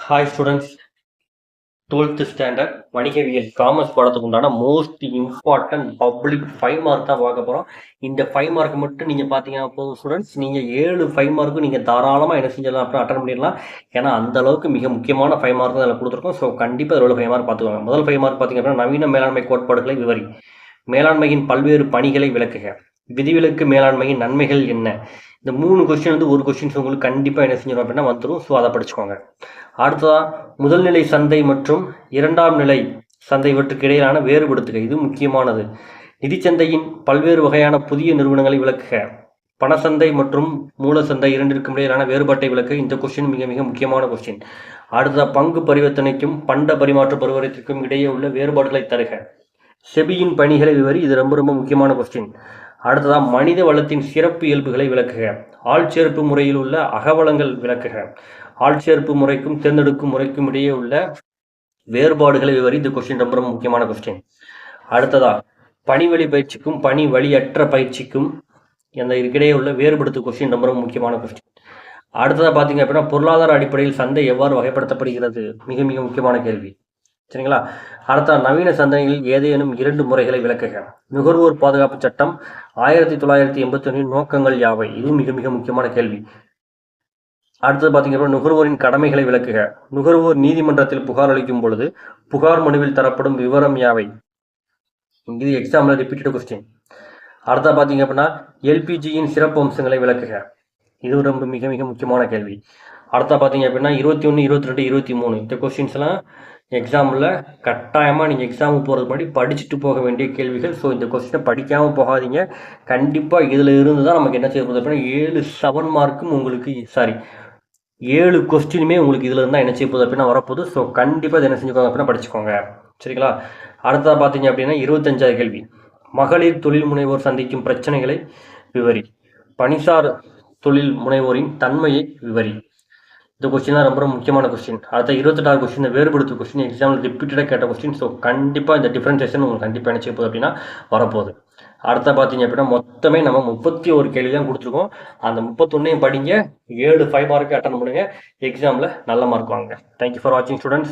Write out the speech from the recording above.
Hi students, 12th standard வணிகவியல் commerce பாடத்துக்கு உண்டான மோஸ்ட் இம்பார்ட்டன்ட் பப்ளிக் 5 மார்க் தான் பார்க்க போகிறோம். இந்த 5 மார்க் மட்டும் நீங்கள் பார்த்தீங்கன்னா போதும் ஸ்டூடெண்ட்ஸ், நீங்கள் 7 5 மார்க்கும் நீங்கள் தாராளமாக என்ன செஞ்சலாம் அப்படின்னா அட்டன் பண்ணிடலாம். ஏன்னா அந்த அளவுக்கு மிக முக்கியமான 5 மார்க் தான் அதில் கொடுத்துருக்கோம். ஸோ கண்டிப்பாக அதில் 5 மார்க் பார்த்துக்கோங்க. முதல் 5 மார்க் பார்த்தீங்க அப்படின்னா நவீன மேலாண்மை கோட்பாடுகளை விவரி, மேலாண்மையின் பல்வேறு பணிகளை விளக்குக, விதிவிலக்கு மேலாண்மையின் நன்மைகள் என்ன. இந்த 3 கொஸ்டின் வந்து ஒரு கொஸ்டின்ஸ் உங்களுக்கு கண்டிப்பாக என்ன செஞ்சிடும் அப்படின்னா வந்துடும். ஸோ அதை படிச்சுக்கோங்க. அடுத்ததான் முதல் நிலை சந்தை மற்றும் இரண்டாம் நிலை சந்தை இவற்றுக்கு இடையிலான வேறுபடுத்துக, இது முக்கியமானது. நிதிச்சந்தையின் பல்வேறு வகையான புதிய நிறுவனங்களை விளக்குக, பணசந்தை மற்றும் மூலசந்தை இரண்டிற்கும் இடையிலான வேறுபாட்டை விளக்க. இந்த கொஸ்டின் மிக மிக முக்கியமான கொஸ்டின். அடுத்த பங்கு பரிவர்த்தனைக்கும் பண்ட பரிமாற்ற பரிவர்த்தனைக்கும் இடையே உள்ள வேறுபாடுகளை தருக. செபியின் பணிகளை விவரி, இது ரொம்ப ரொம்ப முக்கியமான கொஸ்டின். அடுத்ததான் மனித வளத்தின் சிறப்பு இயல்புகளை விளக்குக, ஆள்சேர்ப்பு முறையில் உள்ள அகவலங்கள் விளக்குக, ஆள்சேர்ப்பு முறைக்கும் தேர்ந்தெடுக்கும் முறைக்கும் இடையே உள்ள வேறுபாடுகளை விவரி. இந்த கொஸ்டின் ரொம்ப ரொம்ப முக்கியமான கொஸ்டின். அடுத்ததா பணிவழி பயிற்சிக்கும் பணி வழியற்ற பயிற்சிக்கும் அந்த இதுக்கிடையே உள்ள வேறுபடுத்து கொஸ்டின் ரொம்ப ரொம்ப முக்கியமான கொஸ்டின். அடுத்ததாக பார்த்தீங்க அப்படின்னா பொருளாதார அடிப்படையில் சந்தை எவ்வாறு வகைப்படுத்தப்படுகிறது, மிக மிக முக்கியமான கேள்வி. சரிங்களா? அடுத்த நவீன சந்தைகளில் ஏதேனும் 2 முறைகளை விளக்குக. நுகர்வோர் பாதுகாப்பு சட்டம் 1981 நோக்கங்கள் யாவை, இது மிக மிக முக்கியமான கேள்வி. அடுத்தது பார்த்தீங்கன்னா நுகர்வோரின் கடமைகளை விளக்குக. நுகர்வோர் நீதிமன்றத்தில் புகார் அளிக்கும் பொழுது புகார் மனுவில் தரப்படும் விவரம் யாவை, இது எக்ஸாம்ல ரிப்பீட்டட் கொஸ்டின். அடுத்த பார்த்தீங்க அப்படின்னா எல்பிஜியின் சிறப்பு அம்சங்களை விளக்குக, இது ரொம்ப மிக மிக முக்கியமான கேள்வி. அடுத்த பார்த்தீங்க அப்படின்னா 21, 22, 23 இந்த கொஸ்டின்ஸ்லாம் எக்ஸாமில் கட்டாயமாக நீங்கள் எக்ஸாமுக்கு போகிறதுக்கு முன்னாடி படிச்சுட்டு போக வேண்டிய கேள்விகள். ஸோ இந்த கொஸ்டினை படிக்காமல் போகாதீங்க. கண்டிப்பாக இதில் இருந்து தான் நமக்கு என்ன செய்ய போகுது அப்படின்னா 7 மார்க்கும் உங்களுக்கு 7 கொஸ்டினுமே உங்களுக்கு இதில் இருந்தால் என்ன செய்ய போகுது அப்படின்னா வரப்போகுது. ஸோ கண்டிப்பாக இதை என்ன செஞ்சுக்கோங்க அப்படின்னா படிச்சுக்கோங்க. சரிங்களா? அடுத்ததாக பார்த்தீங்க அப்படின்னா 25வது கேள்வி, மகளிர் தொழில் முனைவோர் சந்திக்கும் பிரச்சனைகளை விவரி, பணிசார் தொழில் முனைவோரின் தன்மையை விவரி. இந்த கொஸ்டின் ரொம்ப ரொம்ப முக்கியமான கொஸ்டின். அடுத்த 28வது கொஸ்டின் வேறுபடுத்து கொஸ்டின், எக்ஸாம்பிள் ரிப்பீட்டடாக கேட்ட கொஸ்டின். ஸோ கண்டிப்பாக இந்த டிஃபரன்சேஷன் உங்களுக்கு கண்டிப்பாக என்ன செய்ய போகுது அப்படின்னா வரப்போகுது. அடுத்த பார்த்தீங்க அப்படின்னா மொத்தமே நம்ம 31 கேள்வி தான் கொடுத்துருக்கோம். அந்த 31 படிங்க, 7 5 மார்க்கு அட்டன் பண்ணுங்க, எக்ஸாமில் நல்ல மார்க் வாங்க. தேங்க்யூ ஃபார் வாட்சிங் ஸ்டூடெண்ட்ஸ்.